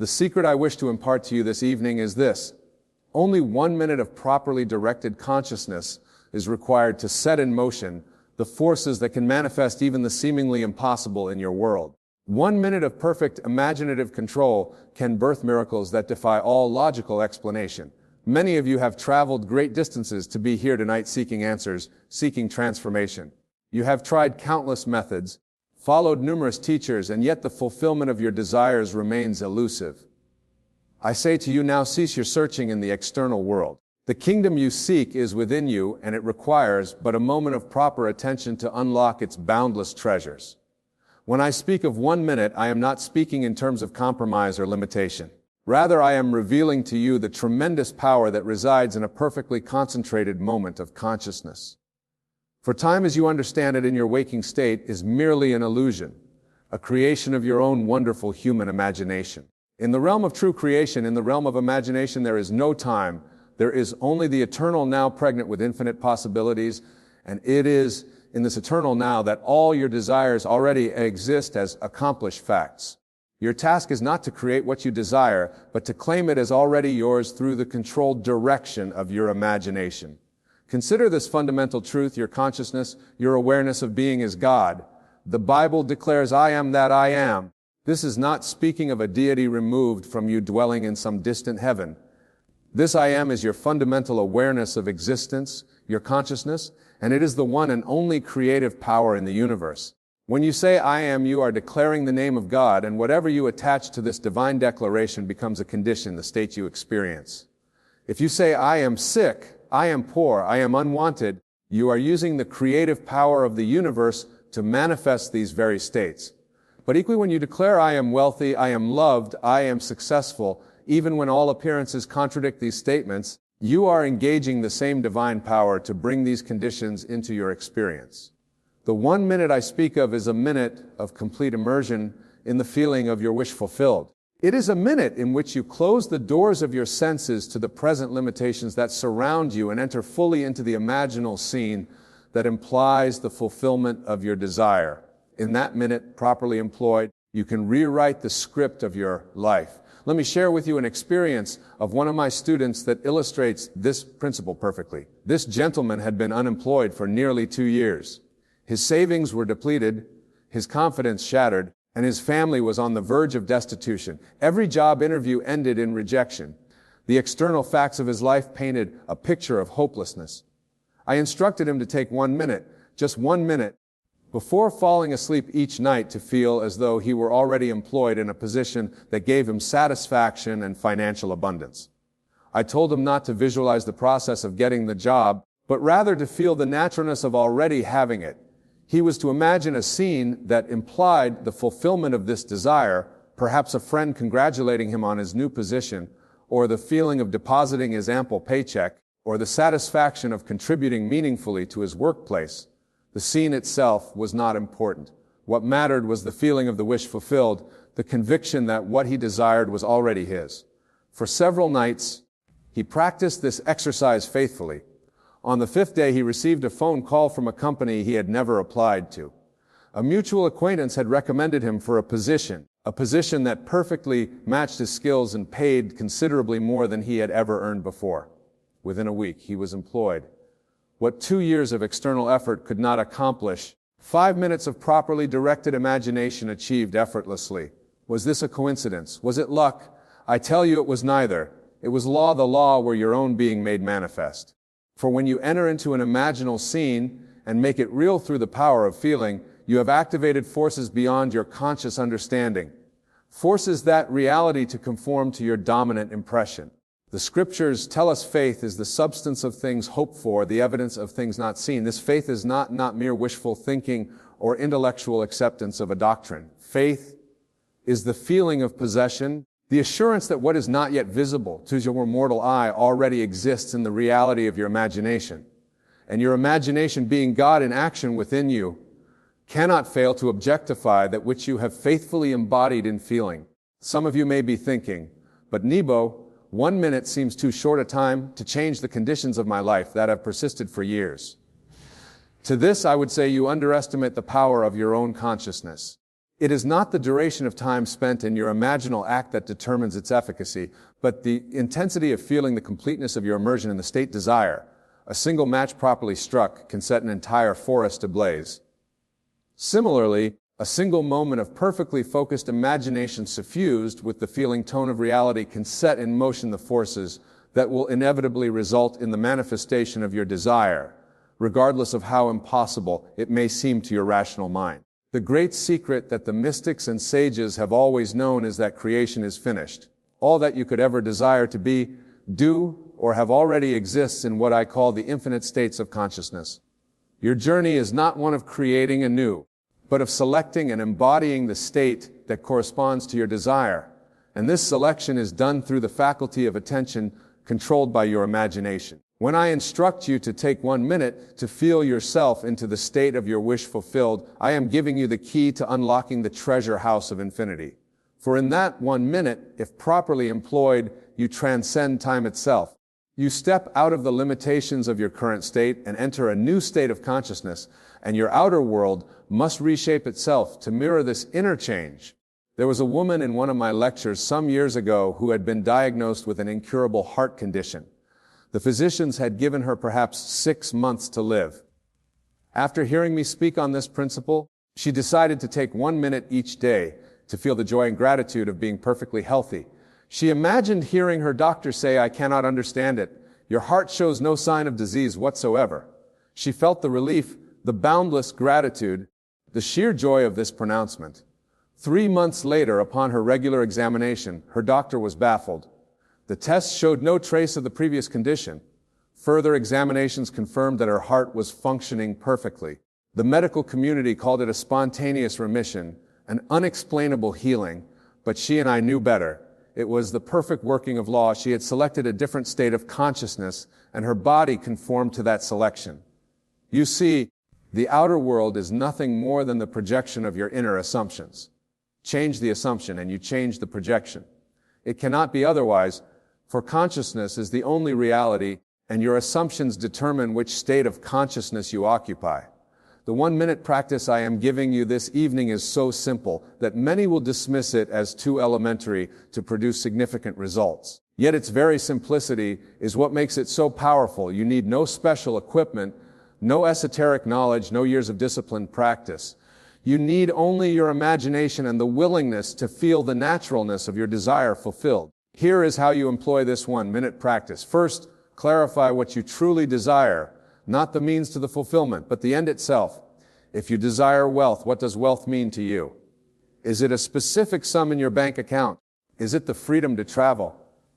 The secret I wish to impart to you this evening is this: only 1 minute of properly directed consciousness is required to set in motion the forces that can manifest even the seemingly impossible in your world. 1 minute of perfect imaginative control can birth miracles that defy all logical explanation. Many of you have traveled great distances to be here tonight seeking answers, seeking transformation. You have tried countless methods, followed numerous teachers, and yet the fulfillment of your desires remains elusive. I say to you now, cease your searching in the external world. The kingdom you seek is within you, and it requires but a moment of proper attention to unlock its boundless treasures. When I speak of 1 minute, I am not speaking in terms of compromise or limitation. Rather, I am revealing to you the tremendous power that resides in a perfectly concentrated moment of consciousness. For time as you understand it in your waking state is merely an illusion, a creation of your own wonderful human imagination. In the realm of true creation, in the realm of imagination, there is no time. There is only the eternal now pregnant with infinite possibilities, and it is in this eternal now that all your desires already exist as accomplished facts. Your task is not to create what you desire, but to claim it as already yours through the controlled direction of your imagination. Consider this fundamental truth: your consciousness, your awareness of being is God. The Bible declares, "I am that I am." This is not speaking of a deity removed from you dwelling in some distant heaven. This I am is your fundamental awareness of existence, your consciousness, and it is the one and only creative power in the universe. When you say I am, you are declaring the name of God, and whatever you attach to this divine declaration becomes a condition, the state you experience. If you say I am sick, I am poor, I am unwanted, you are using the creative power of the universe to manifest these very states. But equally, when you declare I am wealthy, I am loved, I am successful, even when all appearances contradict these statements, you are engaging the same divine power to bring these conditions into your experience. The 1 minute I speak of is a minute of complete immersion in the feeling of your wish fulfilled. It is a minute in which you close the doors of your senses to the present limitations that surround you and enter fully into the imaginal scene that implies the fulfillment of your desire. In that minute, properly employed, you can rewrite the script of your life. Let me share with you an experience of one of my students that illustrates this principle perfectly. This gentleman had been unemployed for nearly 2 years. His savings were depleted, his confidence shattered, and his family was on the verge of destitution. Every job interview ended in rejection. The external facts of his life painted a picture of hopelessness. I instructed him to take 1 minute, just 1 minute, before falling asleep each night to feel as though he were already employed in a position that gave him satisfaction and financial abundance. I told him not to visualize the process of getting the job, but rather to feel the naturalness of already having it. He was to imagine a scene that implied the fulfillment of this desire, perhaps a friend congratulating him on his new position, or the feeling of depositing his ample paycheck, or the satisfaction of contributing meaningfully to his workplace. The scene itself was not important. What mattered was the feeling of the wish fulfilled, the conviction that what he desired was already his. For several nights, he practiced this exercise faithfully. On the 5th day, he received a phone call from a company he had never applied to. A mutual acquaintance had recommended him for a position that perfectly matched his skills and paid considerably more than he had ever earned before. Within a week, he was employed. What 2 years of external effort could not accomplish, 5 minutes of properly directed imagination achieved effortlessly. Was this a coincidence? Was it luck? I tell you it was neither. It was the law were your own being made manifest. For when you enter into an imaginal scene and make it real through the power of feeling, you have activated forces beyond your conscious understanding. Forces that reality to conform to your dominant impression. The scriptures tell us faith is the substance of things hoped for, the evidence of things not seen. This faith is not mere wishful thinking or intellectual acceptance of a doctrine. Faith is the feeling of possession, the assurance that what is not yet visible to your mortal eye already exists in the reality of your imagination. And your imagination, being God in action within you, cannot fail to objectify that which you have faithfully embodied in feeling. Some of you may be thinking, but Nebo, 1 minute seems too short a time to change the conditions of my life that have persisted for years. To this, I would say you underestimate the power of your own consciousness. It is not the duration of time spent in your imaginal act that determines its efficacy, but the intensity of feeling the completeness of your immersion in the state desire. A single match properly struck can set an entire forest ablaze. Similarly, a single moment of perfectly focused imagination suffused with the feeling tone of reality can set in motion the forces that will inevitably result in the manifestation of your desire, regardless of how impossible it may seem to your rational mind. The great secret that the mystics and sages have always known is that creation is finished. All that you could ever desire to be, do, or have already exists in what I call the infinite states of consciousness. Your journey is not one of creating anew, but of selecting and embodying the state that corresponds to your desire. And this selection is done through the faculty of attention controlled by your imagination. When I instruct you to take 1 minute to feel yourself into the state of your wish fulfilled, I am giving you the key to unlocking the treasure house of infinity. For in that 1 minute, if properly employed, you transcend time itself. You step out of the limitations of your current state and enter a new state of consciousness, and your outer world must reshape itself to mirror this inner change. There was a woman in one of my lectures some years ago who had been diagnosed with an incurable heart condition. The physicians had given her perhaps 6 months to live. After hearing me speak on this principle, she decided to take 1 minute each day to feel the joy and gratitude of being perfectly healthy. She imagined hearing her doctor say, "I cannot understand it. Your heart shows no sign of disease whatsoever." She felt the relief, the boundless gratitude, the sheer joy of this pronouncement. 3 months later, upon her regular examination, her doctor was baffled. The tests showed no trace of the previous condition. Further examinations confirmed that her heart was functioning perfectly. The medical community called it a spontaneous remission, an unexplainable healing, but she and I knew better. It was the perfect working of law. She had selected a different state of consciousness, and her body conformed to that selection. You see, the outer world is nothing more than the projection of your inner assumptions. Change the assumption, and you change the projection. It cannot be otherwise, for consciousness is the only reality, and your assumptions determine which state of consciousness you occupy. The 1 minute practice I am giving you this evening is so simple that many will dismiss it as too elementary to produce significant results. Yet its very simplicity is what makes it so powerful. You need no special equipment, no esoteric knowledge, no years of disciplined practice. You need only your imagination and the willingness to feel the naturalness of your desire fulfilled. Here is how you employ this 1 minute practice. First, clarify what you truly desire, not the means to the fulfillment, but the end itself. If you desire wealth, what does wealth mean to you? Is it a specific sum in your bank account? Is it the freedom to travel?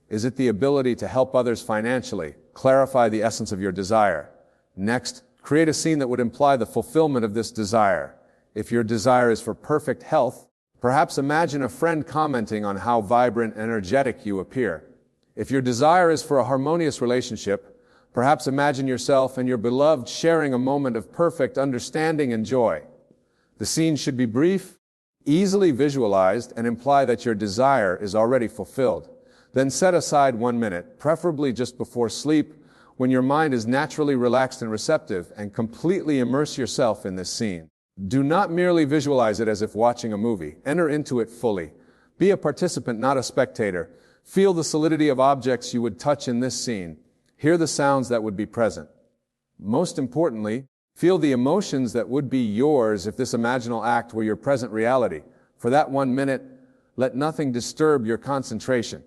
Is it the ability to help others financially? Clarify the essence of your desire. Next, create a scene that would imply the fulfillment of this desire. If your desire is for perfect health, perhaps imagine a friend commenting on how vibrant and energetic you appear. If your desire is for a harmonious relationship, perhaps imagine yourself and your beloved sharing a moment of perfect understanding and joy. The scene should be brief, easily visualized, and imply that your desire is already fulfilled. Then set aside 1 minute, preferably just before sleep, when your mind is naturally relaxed and receptive, and completely immerse yourself in this scene. Do not merely visualize it as if watching a movie. Enter into it fully. Be a participant, not a spectator. Feel the solidity of objects you would touch in this scene. Hear the sounds that would be present. Most importantly, feel the emotions that would be yours if this imaginal act were your present reality. For that 1 minute, let nothing disturb your concentration.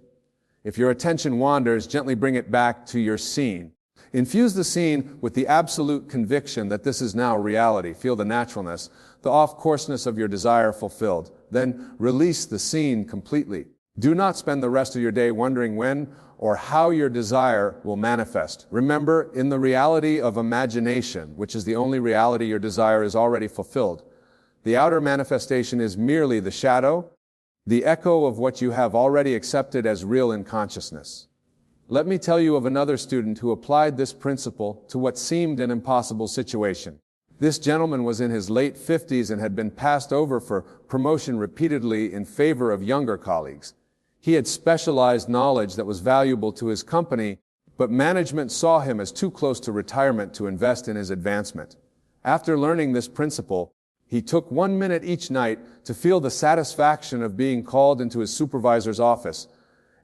If your attention wanders, gently bring it back to your scene. Infuse the scene with the absolute conviction that this is now reality. Feel the naturalness, the off-courseness of your desire fulfilled. Then release the scene completely. Do not spend the rest of your day wondering when or how your desire will manifest. Remember, in the reality of imagination, which is the only reality your desire is already fulfilled, the outer manifestation is merely the shadow, the echo of what you have already accepted as real in consciousness. Let me tell you of another student who applied this principle to what seemed an impossible situation. This gentleman was in his late 50s and had been passed over for promotion repeatedly in favor of younger colleagues. He had specialized knowledge that was valuable to his company, but management saw him as too close to retirement to invest in his advancement. After learning this principle, He took 1 minute each night to feel the satisfaction of being called into his supervisor's office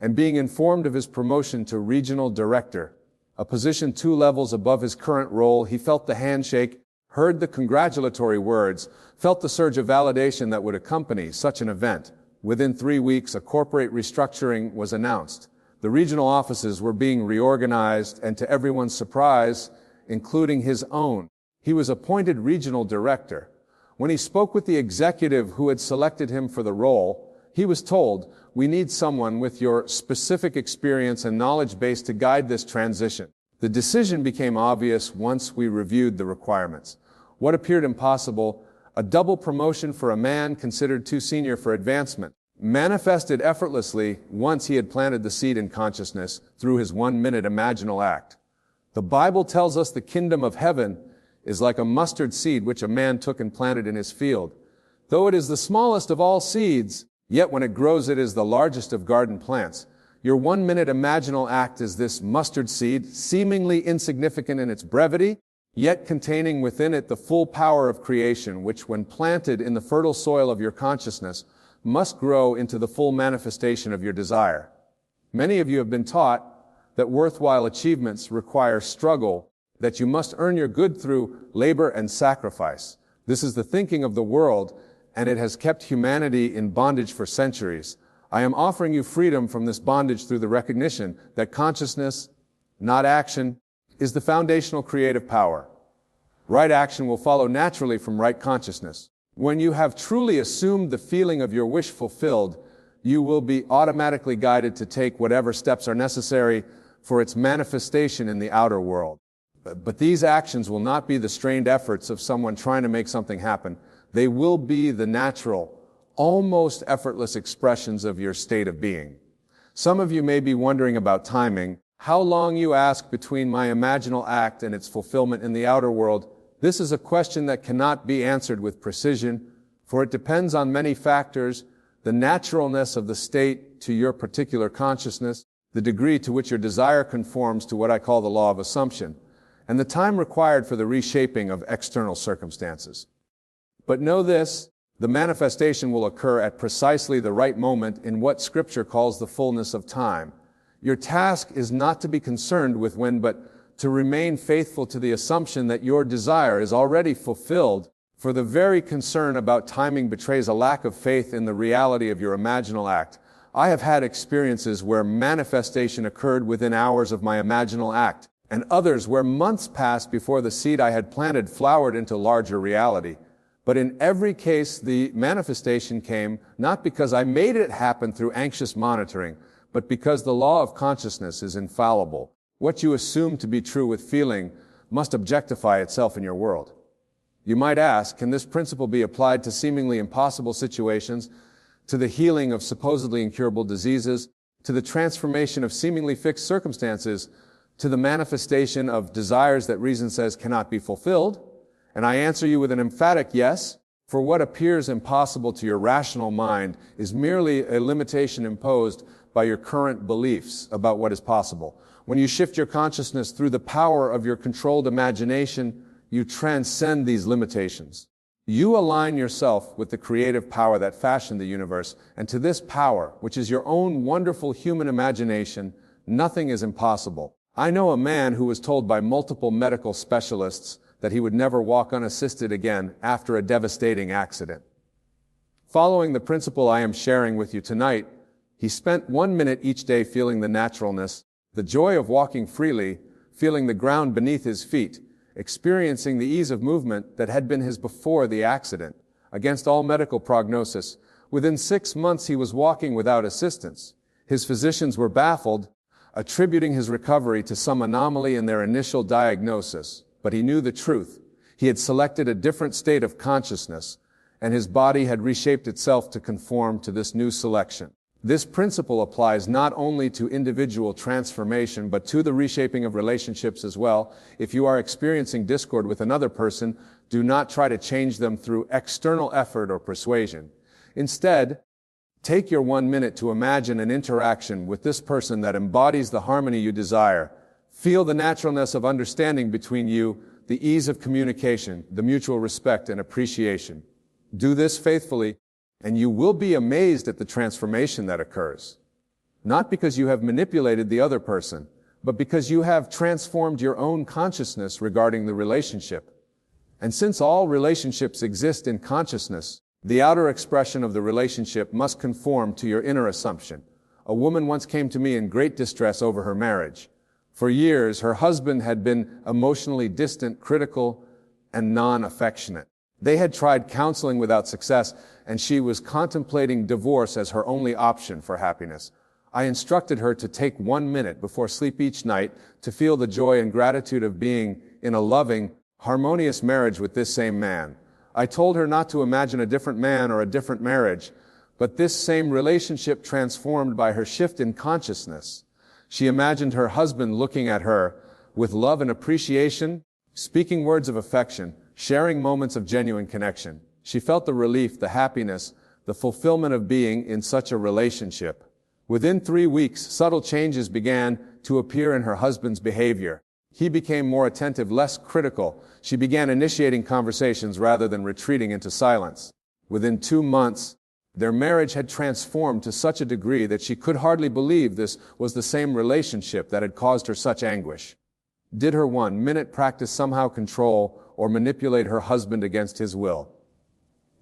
and being informed of his promotion to regional director, a position 2 levels above his current role. He felt the handshake, heard the congratulatory words, felt the surge of validation that would accompany such an event. Within 3 weeks, a corporate restructuring was announced. The regional offices were being reorganized, and to everyone's surprise, including his own, he was appointed regional director. When he spoke with the executive who had selected him for the role, he was told, "We need someone with your specific experience and knowledge base to guide this transition." The decision became obvious once we reviewed the requirements. What appeared impossible, a double promotion for a man considered too senior for advancement, manifested effortlessly once he had planted the seed in consciousness through his 1-minute imaginal act. The Bible tells us the kingdom of heaven is like a mustard seed which a man took and planted in his field. Though it is the smallest of all seeds, yet when it grows it is the largest of garden plants. Your 1-minute imaginal act is this mustard seed, seemingly insignificant in its brevity, yet containing within it the full power of creation, which when planted in the fertile soil of your consciousness, must grow into the full manifestation of your desire. Many of you have been taught that worthwhile achievements require struggle, that you must earn your good through labor and sacrifice. This is the thinking of the world, and it has kept humanity in bondage for centuries. I am offering you freedom from this bondage through the recognition that consciousness, not action, is the foundational creative power. Right action will follow naturally from right consciousness. When you have truly assumed the feeling of your wish fulfilled, you will be automatically guided to take whatever steps are necessary for its manifestation in the outer world. But these actions will not be the strained efforts of someone trying to make something happen. They will be the natural, almost effortless expressions of your state of being. Some of you may be wondering about timing. How long, you ask, between my imaginal act and its fulfillment in the outer world? This is a question that cannot be answered with precision, for it depends on many factors: the naturalness of the state to your particular consciousness, the degree to which your desire conforms to what I call the law of assumption, and the time required for the reshaping of external circumstances. But know this, the manifestation will occur at precisely the right moment in what Scripture calls the fullness of time. Your task is not to be concerned with when, but to remain faithful to the assumption that your desire is already fulfilled, for the very concern about timing betrays a lack of faith in the reality of your imaginal act. I have had experiences where manifestation occurred within hours of my imaginal act, and others where months passed before the seed I had planted flowered into larger reality. But in every case, the manifestation came not because I made it happen through anxious monitoring, but because the law of consciousness is infallible. What you assume to be true with feeling must objectify itself in your world. You might ask, can this principle be applied to seemingly impossible situations, to the healing of supposedly incurable diseases, to the transformation of seemingly fixed circumstances, to the manifestation of desires that reason says cannot be fulfilled? And I answer you with an emphatic yes, for what appears impossible to your rational mind is merely a limitation imposed by your current beliefs about what is possible. When you shift your consciousness through the power of your controlled imagination, you transcend these limitations. You align yourself with the creative power that fashioned the universe, and to this power, which is your own wonderful human imagination, nothing is impossible. I know a man who was told by multiple medical specialists that he would never walk unassisted again after a devastating accident. Following the principle I am sharing with you tonight, he spent 1 minute each day feeling the naturalness, the joy of walking freely, feeling the ground beneath his feet, experiencing the ease of movement that had been his before the accident. Against all medical prognosis, within 6 months he was walking without assistance. His physicians were baffled, attributing his recovery to some anomaly in their initial diagnosis. But he knew the truth. He had selected a different state of consciousness, and his body had reshaped itself to conform to this new selection. This principle applies not only to individual transformation, but to the reshaping of relationships as well. If you are experiencing discord with another person, do not try to change them through external effort or persuasion. Instead, take your 1 minute to imagine an interaction with this person that embodies the harmony you desire. Feel the naturalness of understanding between you, the ease of communication, the mutual respect and appreciation. Do this faithfully, and you will be amazed at the transformation that occurs. Not because you have manipulated the other person, but because you have transformed your own consciousness regarding the relationship. And since all relationships exist in consciousness, the outer expression of the relationship must conform to your inner assumption. A woman once came to me in great distress over her marriage. For years, her husband had been emotionally distant, critical, and non-affectionate. They had tried counseling without success, and she was contemplating divorce as her only option for happiness. I instructed her to take 1 minute before sleep each night to feel the joy and gratitude of being in a loving, harmonious marriage with this same man. I told her not to imagine a different man or a different marriage, but this same relationship transformed by her shift in consciousness. She imagined her husband looking at her with love and appreciation, speaking words of affection, sharing moments of genuine connection. She felt the relief, the happiness, the fulfillment of being in such a relationship. Within 3 weeks, subtle changes began to appear in her husband's behavior. He became more attentive, less critical. She began initiating conversations rather than retreating into silence. Within 2 months, their marriage had transformed to such a degree that she could hardly believe this was the same relationship that had caused her such anguish. Did her 1-minute practice somehow control or manipulate her husband against his will?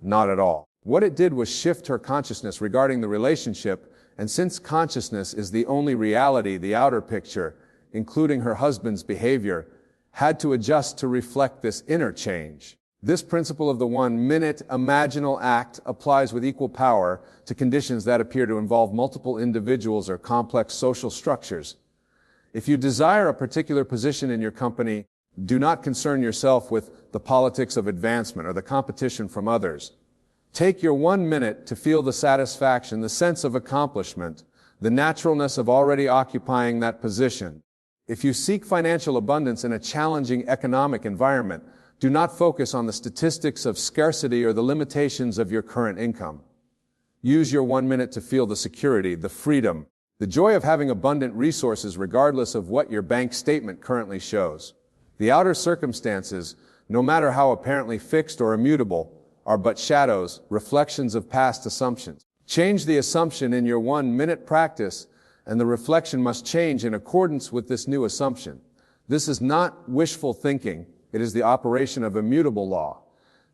Not at all. What it did was shift her consciousness regarding the relationship, and since consciousness is the only reality, the outer picture, including her husband's behavior, had to adjust to reflect this inner change. This principle of the 1-minute imaginal act applies with equal power to conditions that appear to involve multiple individuals or complex social structures. If you desire a particular position in your company, do not concern yourself with the politics of advancement or the competition from others. Take your 1 minute to feel the satisfaction, the sense of accomplishment, the naturalness of already occupying that position. If you seek financial abundance in a challenging economic environment, do not focus on the statistics of scarcity or the limitations of your current income. Use your 1 minute to feel the security, the freedom, the joy of having abundant resources regardless of what your bank statement currently shows. The outer circumstances, no matter how apparently fixed or immutable, are but shadows, reflections of past assumptions. Change the assumption in your 1-minute practice, and the reflection must change in accordance with this new assumption. This is not wishful thinking. It is the operation of immutable law.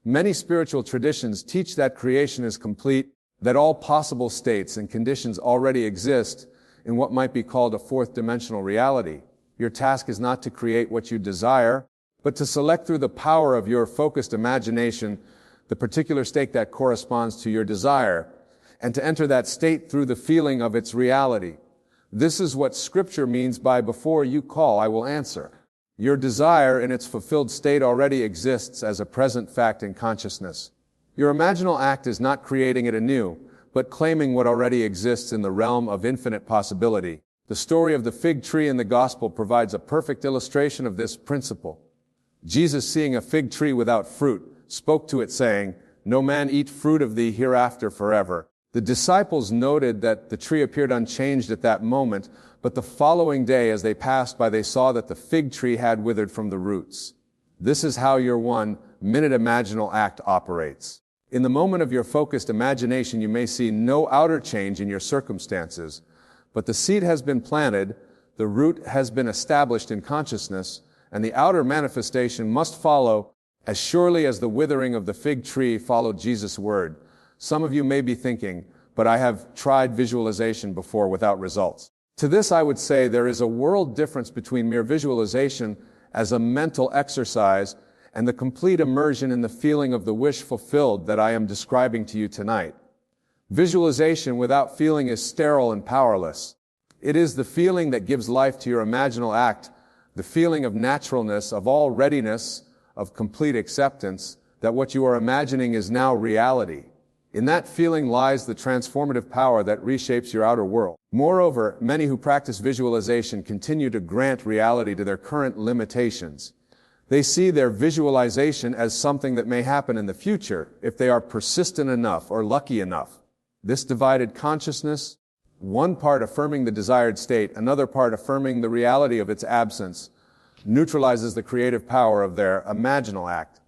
Many spiritual traditions teach that creation is complete, that all possible states and conditions already exist in what might be called a fourth-dimensional reality. Your task is not to create what you desire, but to select through the power of your focused imagination the particular state that corresponds to your desire, and to enter that state through the feeling of its reality. This is what Scripture means by "before you call, I will answer." Your desire in its fulfilled state already exists as a present fact in consciousness. Your imaginal act is not creating it anew, but claiming what already exists in the realm of infinite possibility. The story of the fig tree in the Gospel provides a perfect illustration of this principle. Jesus, seeing a fig tree without fruit, spoke to it, saying, "No man eat fruit of thee hereafter forever." The disciples noted that the tree appeared unchanged at that moment, but the following day as they passed by, they saw that the fig tree had withered from the roots. This is how your 1-minute imaginal act operates. In the moment of your focused imagination, you may see no outer change in your circumstances, but the seed has been planted, the root has been established in consciousness, and the outer manifestation must follow as surely as the withering of the fig tree followed Jesus' word. Some of you may be thinking, but I have tried visualization before without results. To this I would say there is a world difference between mere visualization as a mental exercise and the complete immersion in the feeling of the wish fulfilled that I am describing to you tonight. Visualization without feeling is sterile and powerless. It is the feeling that gives life to your imaginal act, the feeling of naturalness, of all readiness, of complete acceptance, that what you are imagining is now reality. In that feeling lies the transformative power that reshapes your outer world. Moreover, many who practice visualization continue to grant reality to their current limitations. They see their visualization as something that may happen in the future if they are persistent enough or lucky enough. This divided consciousness, one part affirming the desired state, another part affirming the reality of its absence, neutralizes the creative power of their imaginal act.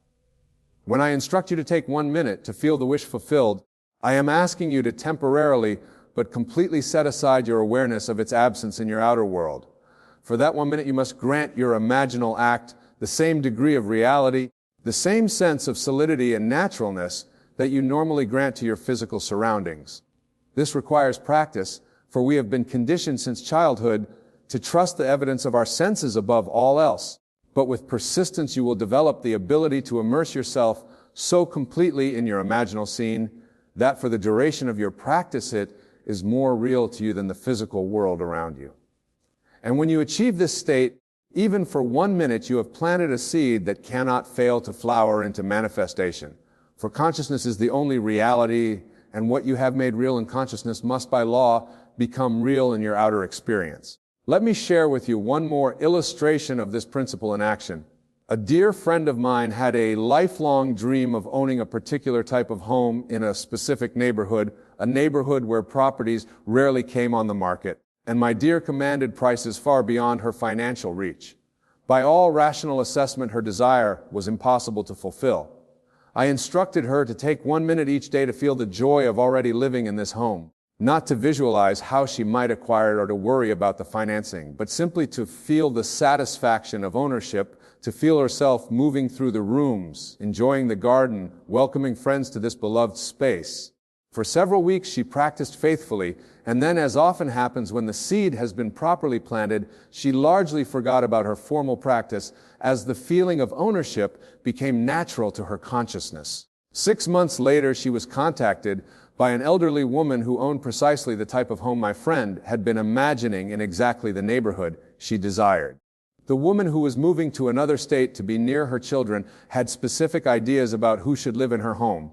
When I instruct you to take 1 minute to feel the wish fulfilled, I am asking you to temporarily but completely set aside your awareness of its absence in your outer world. For that 1 minute, you must grant your imaginal act the same degree of reality, the same sense of solidity and naturalness that you normally grant to your physical surroundings. This requires practice, for we have been conditioned since childhood to trust the evidence of our senses above all else. But with persistence, you will develop the ability to immerse yourself so completely in your imaginal scene that for the duration of your practice, it is more real to you than the physical world around you. And when you achieve this state, even for 1 minute, you have planted a seed that cannot fail to flower into manifestation. For consciousness is the only reality, and what you have made real in consciousness must by law become real in your outer experience. Let me share with you one more illustration of this principle in action. A dear friend of mine had a lifelong dream of owning a particular type of home in a specific neighborhood, a neighborhood where properties rarely came on the market, and my dear commanded prices far beyond her financial reach. By all rational assessment, her desire was impossible to fulfill. I instructed her to take 1 minute each day to feel the joy of already living in this home, not to visualize how she might acquire it or to worry about the financing, but simply to feel the satisfaction of ownership, to feel herself moving through the rooms, enjoying the garden, welcoming friends to this beloved space. For several weeks she practiced faithfully, and then, as often happens when the seed has been properly planted, she largely forgot about her formal practice as the feeling of ownership became natural to her consciousness. 6 months later, she was contacted by an elderly woman who owned precisely the type of home my friend had been imagining in exactly the neighborhood she desired. The woman, who was moving to another state to be near her children, had specific ideas about who should live in her home.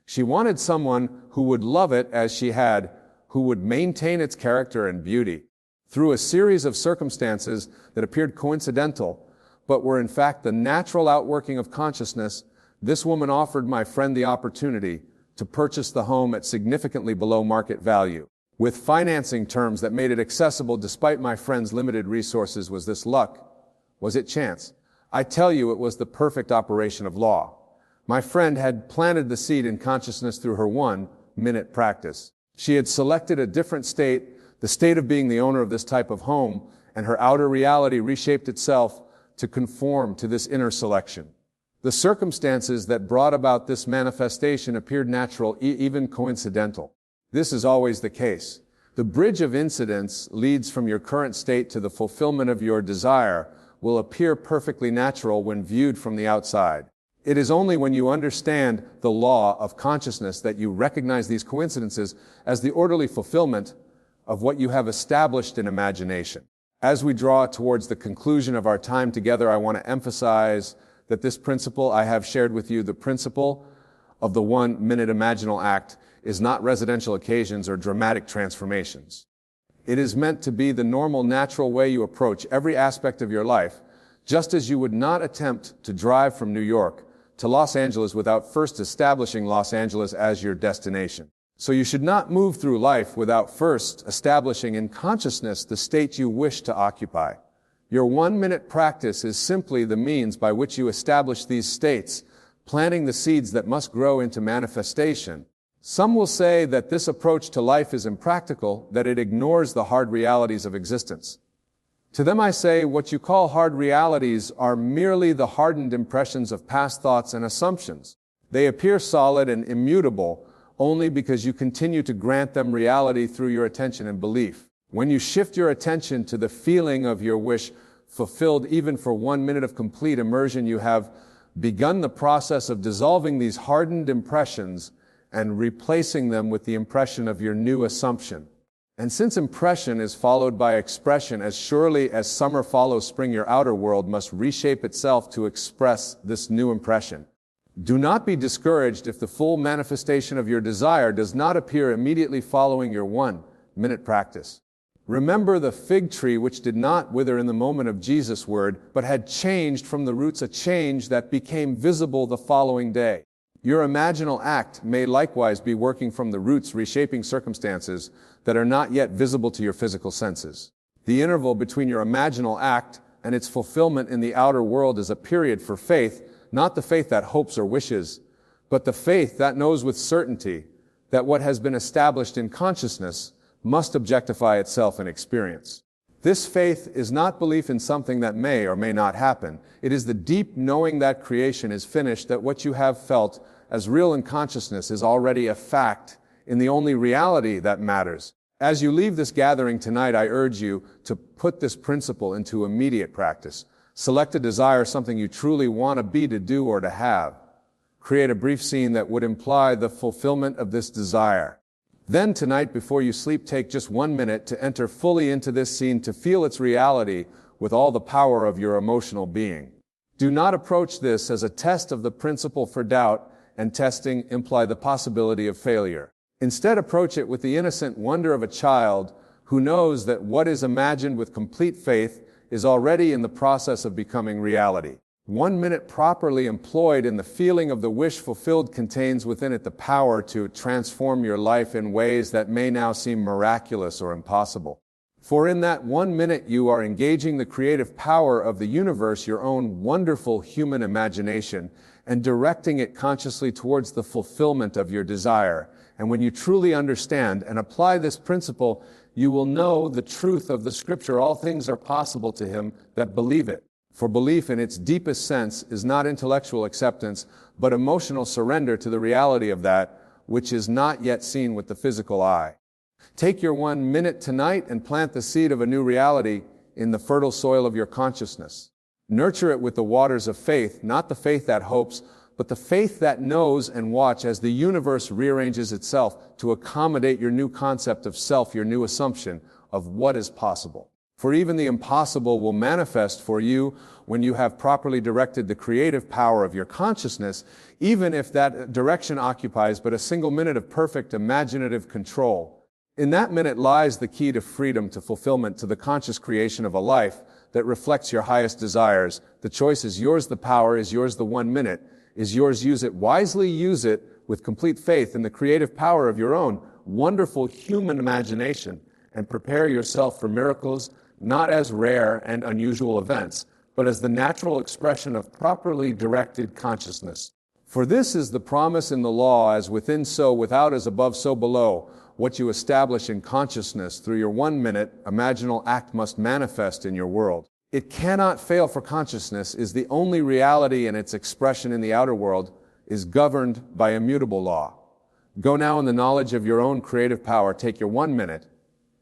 She wanted someone who would love it as she had, who would maintain its character and beauty. Through a series of circumstances that appeared coincidental, but were in fact the natural outworking of consciousness, this woman offered my friend the opportunity to purchase the home at significantly below market value, with financing terms that made it accessible despite my friend's limited resources. Was this luck? Was it chance? I tell you, it was the perfect operation of law. My friend had planted the seed in consciousness through her 1 minute practice. She had selected a different state, the state of being the owner of this type of home, and her outer reality reshaped itself to conform to this inner selection. The circumstances that brought about this manifestation appeared natural, even coincidental. This is always the case. The bridge of incidents leads from your current state to the fulfillment of your desire will appear perfectly natural when viewed from the outside. It is only when you understand the law of consciousness that you recognize these coincidences as the orderly fulfillment of what you have established in imagination. As we draw towards the conclusion of our time together, I want to emphasize that this principle I have shared with you, the principle of the 1 minute imaginal act, is not residential occasions or dramatic transformations. It is meant to be the normal, natural way you approach every aspect of your life, just as you would not attempt to drive from New York to Los Angeles without first establishing Los Angeles as your destination. So you should not move through life without first establishing in consciousness the state you wish to occupy. Your 1 minute practice is simply the means by which you establish these states, planting the seeds that must grow into manifestation. Some will say that this approach to life is impractical, that it ignores the hard realities of existence. To them I say, what you call hard realities are merely the hardened impressions of past thoughts and assumptions. They appear solid and immutable only because you continue to grant them reality through your attention and belief. When you shift your attention to the feeling of your wish fulfilled even for 1 minute of complete immersion, you have begun the process of dissolving these hardened impressions and replacing them with the impression of your new assumption. And since impression is followed by expression, as surely as summer follows spring, your outer world must reshape itself to express this new impression. Do not be discouraged if the full manifestation of your desire does not appear immediately following your 1 minute practice. Remember the fig tree which did not wither in the moment of Jesus' word, but had changed from the roots, a change that became visible the following day. Your imaginal act may likewise be working from the roots, reshaping circumstances that are not yet visible to your physical senses. The interval between your imaginal act and its fulfillment in the outer world is a period for faith, not the faith that hopes or wishes, but the faith that knows with certainty that what has been established in consciousness must objectify itself in experience. This faith is not belief in something that may or may not happen. It is the deep knowing that creation is finished, that what you have felt as real in consciousness is already a fact in the only reality that matters. As you leave this gathering tonight, I urge you to put this principle into immediate practice. Select a desire, something you truly want to be, to do, or to have. Create a brief scene that would imply the fulfillment of this desire. Then tonight, before you sleep, take just 1 minute to enter fully into this scene, to feel its reality with all the power of your emotional being. Do not approach this as a test of the principle, for doubt and testing imply the possibility of failure. Instead, approach it with the innocent wonder of a child who knows that what is imagined with complete faith is already in the process of becoming reality. 1 minute properly employed in the feeling of the wish fulfilled contains within it the power to transform your life in ways that may now seem miraculous or impossible. For in that 1 minute you are engaging the creative power of the universe, your own wonderful human imagination, and directing it consciously towards the fulfillment of your desire. And when you truly understand and apply this principle, you will know the truth of the scripture: all things are possible to him that believe it. For belief in its deepest sense is not intellectual acceptance, but emotional surrender to the reality of that which is not yet seen with the physical eye. Take your 1 minute tonight and plant the seed of a new reality in the fertile soil of your consciousness. Nurture it with the waters of faith, not the faith that hopes, but the faith that knows, and watch as the universe rearranges itself to accommodate your new concept of self, your new assumption of what is possible. For even the impossible will manifest for you when you have properly directed the creative power of your consciousness, even if that direction occupies but a single minute of perfect imaginative control. In that minute lies the key to freedom, to fulfillment, to the conscious creation of a life that reflects your highest desires. The choice is yours, the power is yours, the 1 minute is yours. Use it wisely, use it with complete faith in the creative power of your own wonderful human imagination, and prepare yourself for miracles, not as rare and unusual events, but as the natural expression of properly directed consciousness. For this is the promise in the law: as within, so without; as above, so below. What you establish in consciousness through your 1 minute imaginal act must manifest in your world. It cannot fail, for consciousness is the only reality, and its expression in the outer world is governed by immutable law. Go now in the knowledge of your own creative power. Take your 1 minute,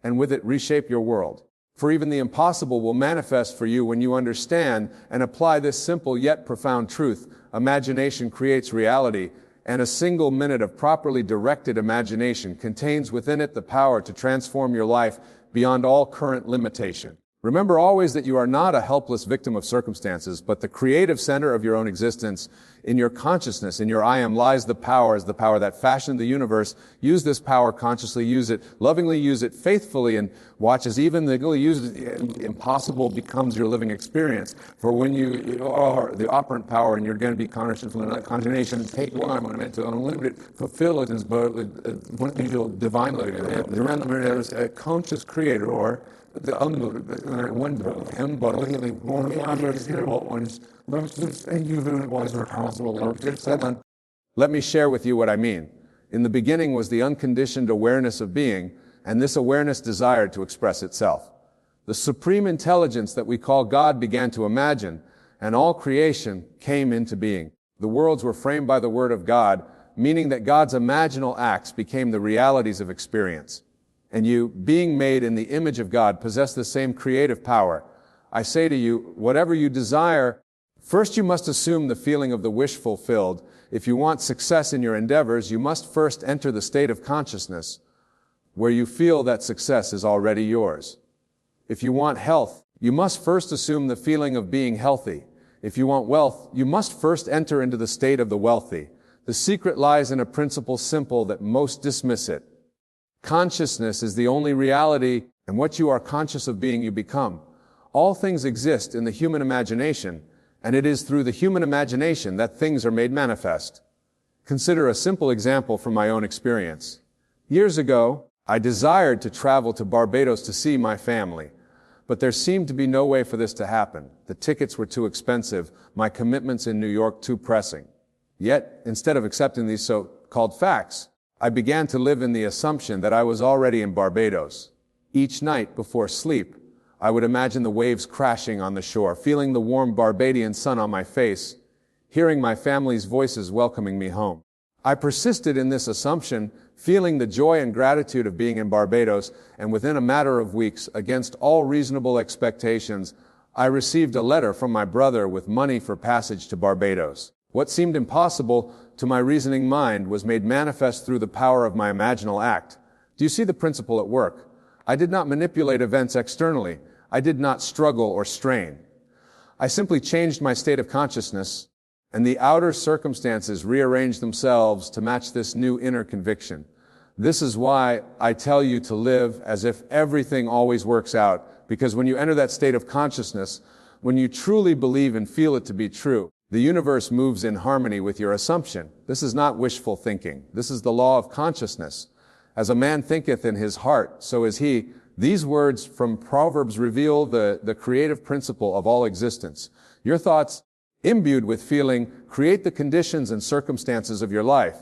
and with it reshape your world. For even the impossible will manifest for you when you understand and apply this simple yet profound truth: imagination creates reality, and a single minute of properly directed imagination contains within it the power to transform your life beyond all current limitation. Remember always that you are not a helpless victim of circumstances, but the creative center of your own existence. In your consciousness, in your I am, lies the power that fashioned the universe. Use this power consciously, use it lovingly, use it faithfully, and watch as even the impossible becomes your living experience. For when you are the operant power and you're going to be conscious from the conjunction, take one, when meant to unlimited, fulfill it, when you feel divinely. The random is a conscious creator, or the wonder him, but one ones. Let me share with you what I mean. In the beginning was the unconditioned awareness of being, and this awareness desired to express itself. The supreme intelligence that we call God began to imagine, and all creation came into being. The worlds were framed by the word of God, meaning that God's imaginal acts became the realities of experience. And you, being made in the image of God, possess the same creative power. I say to you, whatever you desire, first you must assume the feeling of the wish fulfilled. If you want success in your endeavors, you must first enter the state of consciousness where you feel that success is already yours. If you want health, you must first assume the feeling of being healthy. If you want wealth, you must first enter into the state of the wealthy. The secret lies in a principle simple that most dismiss it. Consciousness is the only reality, and what you are conscious of being, you become. All things exist in the human imagination, and it is through the human imagination that things are made manifest. Consider a simple example from my own experience. Years ago, I desired to travel to Barbados to see my family, But there seemed to be no way for this to happen. The tickets were too expensive, my commitments in New York too pressing. Yet, instead of accepting these so-called facts, I began to live in the assumption that I was already in Barbados. Each night before sleep, I would imagine the waves crashing on the shore, feeling the warm Barbadian sun on my face, hearing my family's voices welcoming me home. I persisted in this assumption, feeling the joy and gratitude of being in Barbados, and within a matter of weeks, against all reasonable expectations, I received a letter from my brother with money for passage to Barbados. What seemed impossible to my reasoning mind was made manifest through the power of my imaginal act. Do you see the principle at work? I did not manipulate events externally. I did not struggle or strain. I simply changed my state of consciousness, and the outer circumstances rearranged themselves to match this new inner conviction. This is why I tell you to live as if everything always works out, because when you enter that state of consciousness, when you truly believe and feel it to be true, the universe moves in harmony with your assumption. This is not wishful thinking. This is the law of consciousness. As a man thinketh in his heart, so is he. These words from Proverbs reveal the creative principle of all existence. Your thoughts, imbued with feeling, create the conditions and circumstances of your life.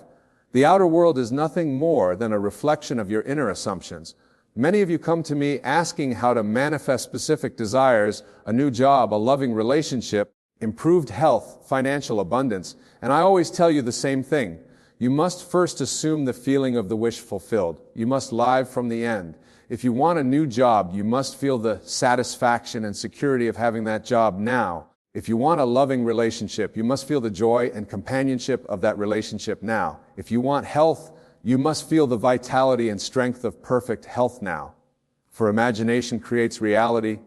The outer world is nothing more than a reflection of your inner assumptions. Many of you come to me asking how to manifest specific desires, a new job, a loving relationship, improved health, financial abundance, and I always tell you the same thing. You must first assume the feeling of the wish fulfilled. You must live from the end. If you want a new job, you must feel the satisfaction and security of having that job now. If you want a loving relationship, you must feel the joy and companionship of that relationship now. If you want health, you must feel the vitality and strength of perfect health now. For imagination creates reality,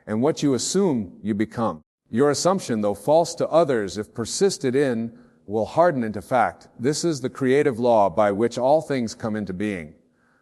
and what you assume, you become. Your assumption, though false to others, if persisted in, will harden into fact. This is the creative law by which all things come into being.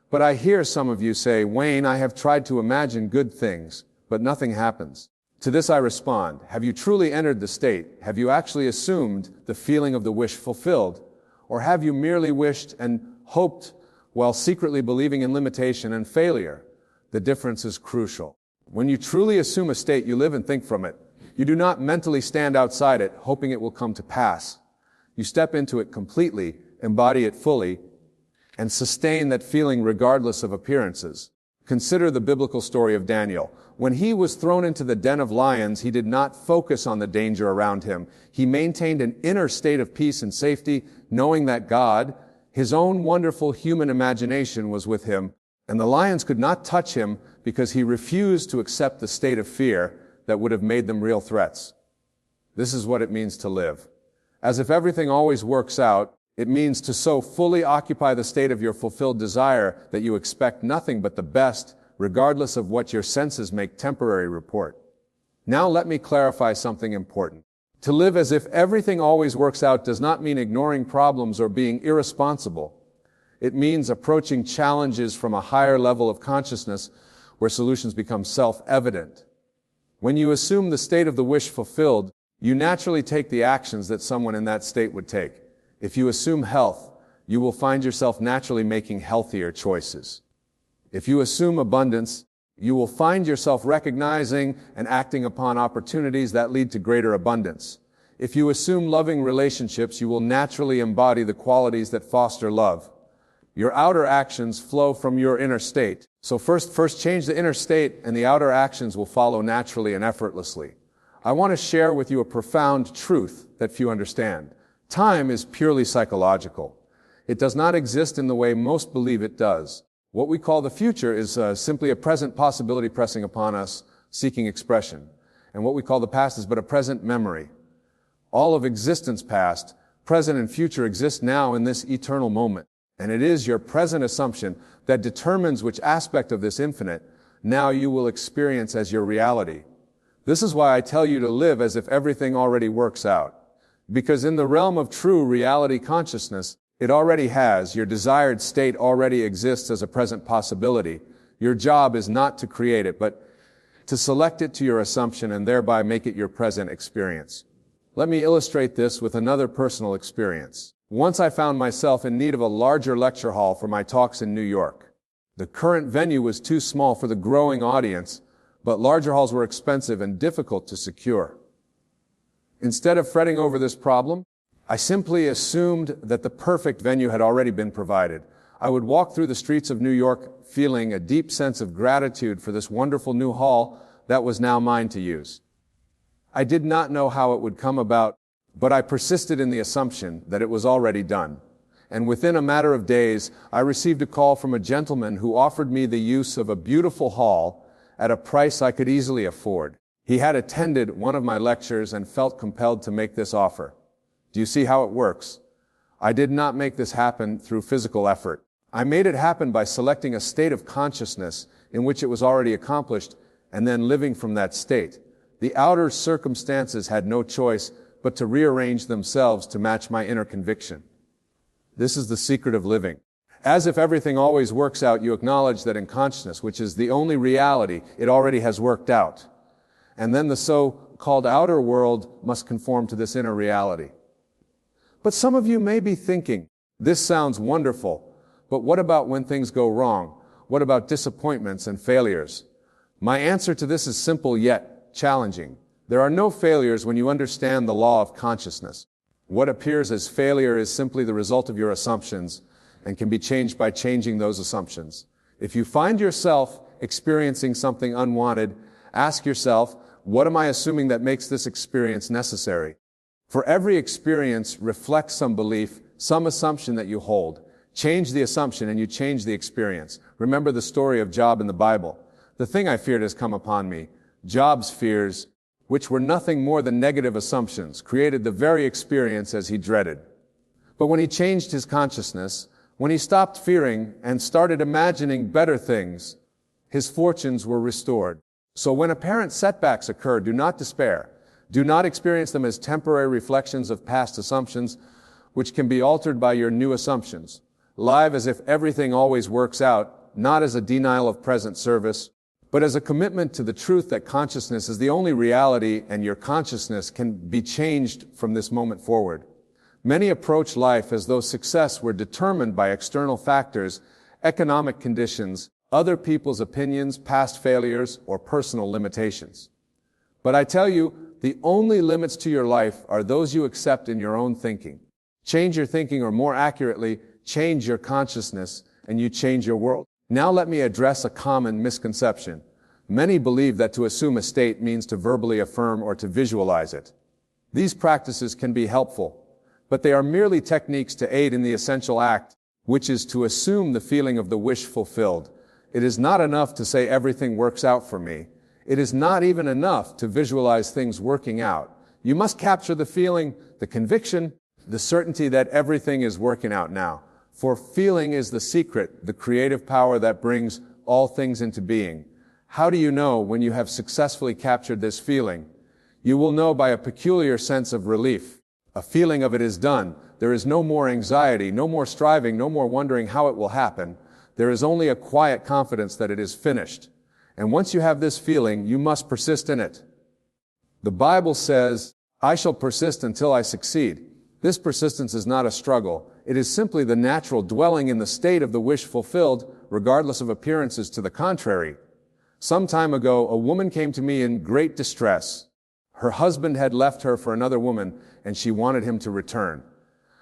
But I hear some of you say, Wayne, I have tried to imagine good things, but nothing happens. To this I respond, have you truly entered the state? Have you actually assumed the feeling of the wish fulfilled? Or have you merely wished and hoped while secretly believing in limitation and failure? The difference is crucial. When you truly assume a state, you live and think from it. You do not mentally stand outside it, hoping it will come to pass. You step into it completely, embody it fully, and sustain that feeling regardless of appearances. Consider the biblical story of Daniel. When he was thrown into the den of lions, he did not focus on the danger around him. He maintained an inner state of peace and safety, knowing that God, his own wonderful human imagination, was with him, and the lions could not touch him because he refused to accept the state of fear that would have made them real threats. This is what it means to live. As if everything always works out, it means to so fully occupy the state of your fulfilled desire that you expect nothing but the best, regardless of what your senses make temporary report. Now let me clarify something important. To live as if everything always works out does not mean ignoring problems or being irresponsible. It means approaching challenges from a higher level of consciousness where solutions become self-evident. When you assume the state of the wish fulfilled, you naturally take the actions that someone in that state would take. If you assume health, you will find yourself naturally making healthier choices. If you assume abundance, you will find yourself recognizing and acting upon opportunities that lead to greater abundance. If you assume loving relationships, you will naturally embody the qualities that foster love. Your outer actions flow from your inner state. So first change the inner state, and the outer actions will follow naturally and effortlessly. I want to share with you a profound truth that few understand. Time is purely psychological. It does not exist in the way most believe it does. What we call the future is simply a present possibility pressing upon us, seeking expression. And what we call the past is but a present memory. All of existence past, present, and future exist now in this eternal moment. And it is your present assumption that determines which aspect of this infinite now you will experience as your reality. This is why I tell you to live as if everything already works out. Because in the realm of true reality consciousness, it already has. Your desired state already exists as a present possibility. Your job is not to create it, but to select it to your assumption and thereby make it your present experience. Let me illustrate this with another personal experience. Once I found myself in need of a larger lecture hall for my talks in New York. The current venue was too small for the growing audience, but larger halls were expensive and difficult to secure. Instead of fretting over this problem, I simply assumed that the perfect venue had already been provided. I would walk through the streets of New York feeling a deep sense of gratitude for this wonderful new hall that was now mine to use. I did not know how it would come about, but I persisted in the assumption that it was already done. And within a matter of days, I received a call from a gentleman who offered me the use of a beautiful hall at a price I could easily afford. He had attended one of my lectures and felt compelled to make this offer. Do you see how it works? I did not make this happen through physical effort. I made it happen by selecting a state of consciousness in which it was already accomplished and then living from that state. The outer circumstances had no choice but to rearrange themselves to match my inner conviction. This is the secret of living. As if everything always works out, you acknowledge that in consciousness, which is the only reality, it already has worked out. And then the so-called outer world must conform to this inner reality. But some of you may be thinking, this sounds wonderful, but what about when things go wrong? What about disappointments and failures? My answer to this is simple yet challenging. There are no failures when you understand the law of consciousness. What appears as failure is simply the result of your assumptions and can be changed by changing those assumptions. If you find yourself experiencing something unwanted, ask yourself, what am I assuming that makes this experience necessary? For every experience reflects some belief, some assumption that you hold. Change the assumption and you change the experience. Remember the story of Job in the Bible. The thing I feared has come upon me. Job's fears, which were nothing more than negative assumptions, created the very experience as he dreaded. But when he changed his consciousness, when he stopped fearing and started imagining better things, his fortunes were restored. So when apparent setbacks occur, do not despair. Do not experience them as temporary reflections of past assumptions, which can be altered by your new assumptions. Live as if everything always works out, not as a denial of present service, but as a commitment to the truth that consciousness is the only reality and your consciousness can be changed from this moment forward. Many approach life as though success were determined by external factors, economic conditions, other people's opinions, past failures, or personal limitations. But I tell you, the only limits to your life are those you accept in your own thinking. Change your thinking, or more accurately, change your consciousness, and you change your world. Now let me address a common misconception. Many believe that to assume a state means to verbally affirm or to visualize it. These practices can be helpful, but they are merely techniques to aid in the essential act, which is to assume the feeling of the wish fulfilled. It is not enough to say everything works out for me. It is not even enough to visualize things working out. You must capture the feeling, the conviction, the certainty that everything is working out now. For feeling is the secret, the creative power that brings all things into being. How do you know when you have successfully captured this feeling? You will know by a peculiar sense of relief. A feeling of it is done. There is no more anxiety, no more striving, no more wondering how it will happen. There is only a quiet confidence that it is finished. And once you have this feeling, you must persist in it. The Bible says, I shall persist until I succeed. This persistence is not a struggle. It is simply the natural dwelling in the state of the wish fulfilled, regardless of appearances to the contrary. Some time ago, a woman came to me in great distress. Her husband had left her for another woman, and she wanted him to return.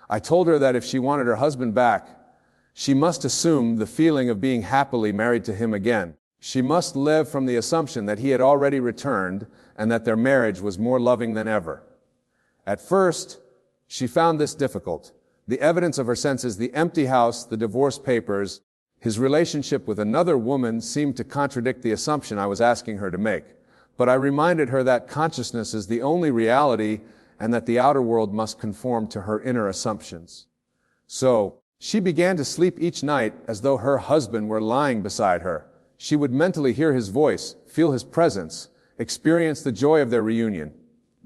I told her that if she wanted her husband back, she must assume the feeling of being happily married to him again. She must live from the assumption that he had already returned and that their marriage was more loving than ever. At first, she found this difficult. The evidence of her senses, the empty house, the divorce papers, his relationship with another woman seemed to contradict the assumption I was asking her to make. But I reminded her that consciousness is the only reality and that the outer world must conform to her inner assumptions. So, she began to sleep each night as though her husband were lying beside her. She would mentally hear his voice, feel his presence, experience the joy of their reunion.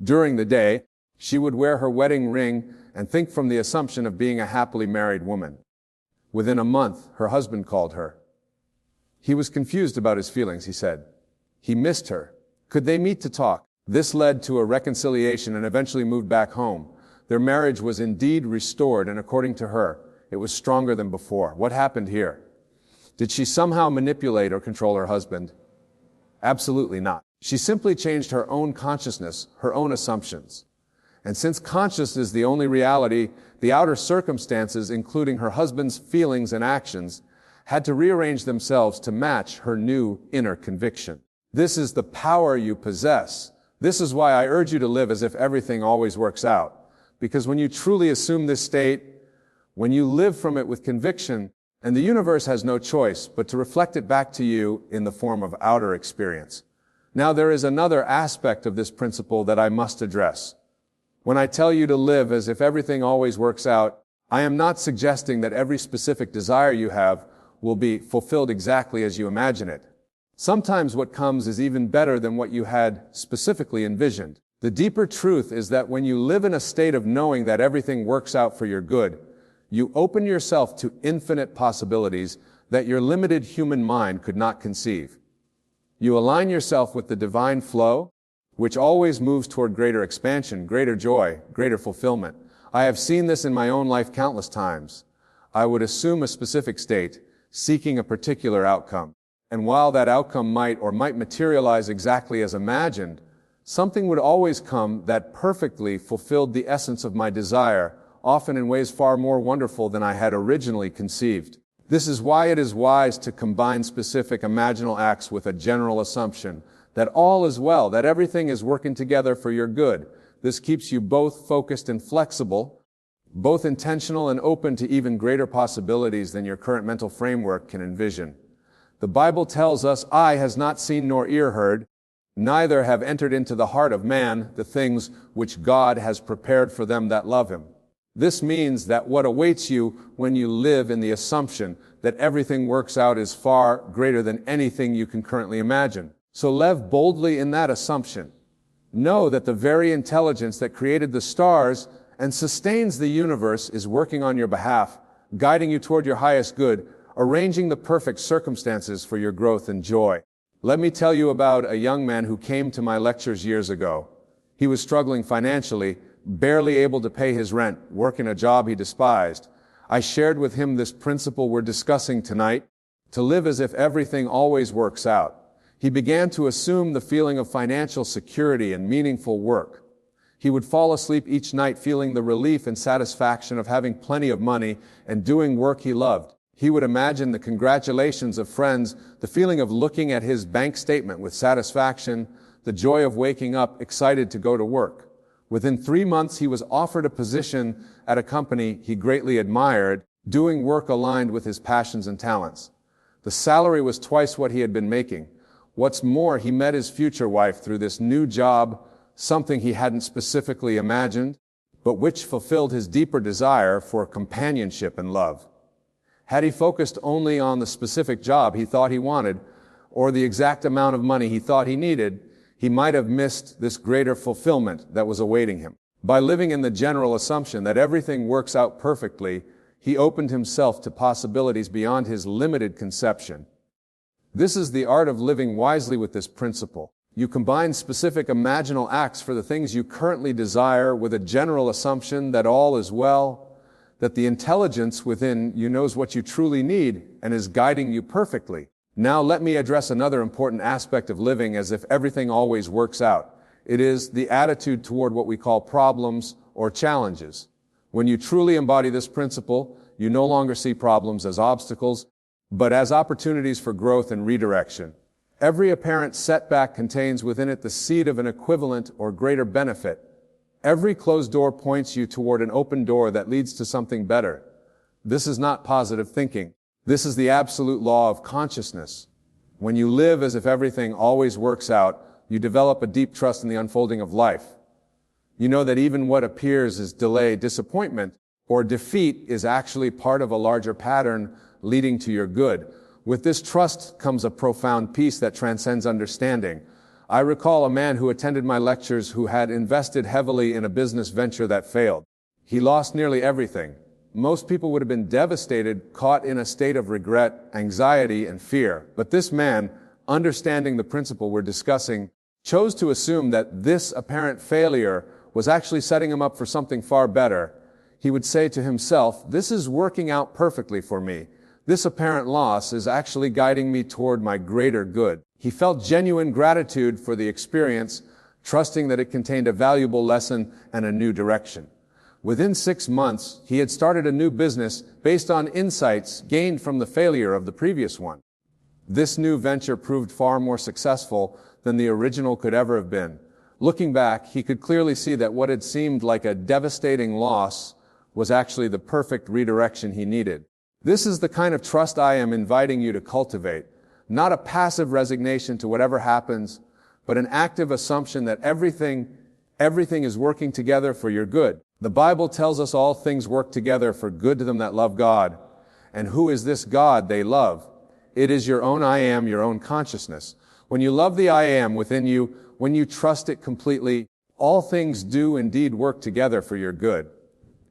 During the day, she would wear her wedding ring and think from the assumption of being a happily married woman. Within a month, her husband called her. He was confused about his feelings, he said. He missed her. Could they meet to talk? This led to a reconciliation and eventually moved back home. Their marriage was indeed restored, and according to her, it was stronger than before. What happened here? Did she somehow manipulate or control her husband? Absolutely not. She simply changed her own consciousness, her own assumptions. And since conscious is the only reality, the outer circumstances, including her husband's feelings and actions, had to rearrange themselves to match her new inner conviction. This is the power you possess. This is why I urge you to live as if everything always works out. Because when you truly assume this state, when you live from it with conviction, and the universe has no choice but to reflect it back to you in the form of outer experience. Now there is another aspect of this principle that I must address. When I tell you to live as if everything always works out, I am not suggesting that every specific desire you have will be fulfilled exactly as you imagine it. Sometimes what comes is even better than what you had specifically envisioned. The deeper truth is that when you live in a state of knowing that everything works out for your good, you open yourself to infinite possibilities that your limited human mind could not conceive. You align yourself with the divine flow, which always moves toward greater expansion, greater joy, greater fulfillment. I have seen this in my own life countless times. I would assume a specific state, seeking a particular outcome. And while that outcome might materialize exactly as imagined, something would always come that perfectly fulfilled the essence of my desire, often in ways far more wonderful than I had originally conceived. This is why it is wise to combine specific imaginal acts with a general assumption that all is well, that everything is working together for your good. This keeps you both focused and flexible, both intentional and open to even greater possibilities than your current mental framework can envision. The Bible tells us, "Eye has not seen nor ear heard, neither have entered into the heart of man the things which God has prepared for them that love him." This means that what awaits you when you live in the assumption that everything works out is far greater than anything you can currently imagine. So live boldly in that assumption. Know that the very intelligence that created the stars and sustains the universe is working on your behalf, guiding you toward your highest good, arranging the perfect circumstances for your growth and joy. Let me tell you about a young man who came to my lectures years ago. He was struggling financially, barely able to pay his rent, working a job he despised. I shared with him this principle we're discussing tonight, to live as if everything always works out. He began to assume the feeling of financial security and meaningful work. He would fall asleep each night feeling the relief and satisfaction of having plenty of money and doing work he loved. He would imagine the congratulations of friends, the feeling of looking at his bank statement with satisfaction, the joy of waking up excited to go to work. Within 3 months, he was offered a position at a company he greatly admired, doing work aligned with his passions and talents. The salary was twice what he had been making. What's more, he met his future wife through this new job, something he hadn't specifically imagined, but which fulfilled his deeper desire for companionship and love. Had he focused only on the specific job he thought he wanted, or the exact amount of money he thought he needed, he might have missed this greater fulfillment that was awaiting him. By living in the general assumption that everything works out perfectly, he opened himself to possibilities beyond his limited conception. This is the art of living wisely with this principle. You combine specific imaginal acts for the things you currently desire with a general assumption that all is well, that the intelligence within you knows what you truly need and is guiding you perfectly. Now let me address another important aspect of living as if everything always works out. It is the attitude toward what we call problems or challenges. When you truly embody this principle, you no longer see problems as obstacles, but as opportunities for growth and redirection. Every apparent setback contains within it the seed of an equivalent or greater benefit. Every closed door points you toward an open door that leads to something better. This is not positive thinking. This is the absolute law of consciousness. When you live as if everything always works out, you develop a deep trust in the unfolding of life. You know that even what appears as delay, disappointment, or defeat is actually part of a larger pattern leading to your good. With this trust comes a profound peace that transcends understanding. I recall a man who attended my lectures who had invested heavily in a business venture that failed. He lost nearly everything. Most people would have been devastated, caught in a state of regret, anxiety, and fear. But this man, understanding the principle we're discussing, chose to assume that this apparent failure was actually setting him up for something far better. He would say to himself, "This is working out perfectly for me. This apparent loss is actually guiding me toward my greater good." He felt genuine gratitude for the experience, trusting that it contained a valuable lesson and a new direction. Within 6 months, he had started a new business based on insights gained from the failure of the previous one. This new venture proved far more successful than the original could ever have been. Looking back, he could clearly see that what had seemed like a devastating loss was actually the perfect redirection he needed. This is the kind of trust I am inviting you to cultivate, not a passive resignation to whatever happens, but an active assumption that everything is working together for your good. The Bible tells us all things work together for good to them that love God. And who is this God they love? It is your own I am, your own consciousness. When you love the I am within you, when you trust it completely, all things do indeed work together for your good.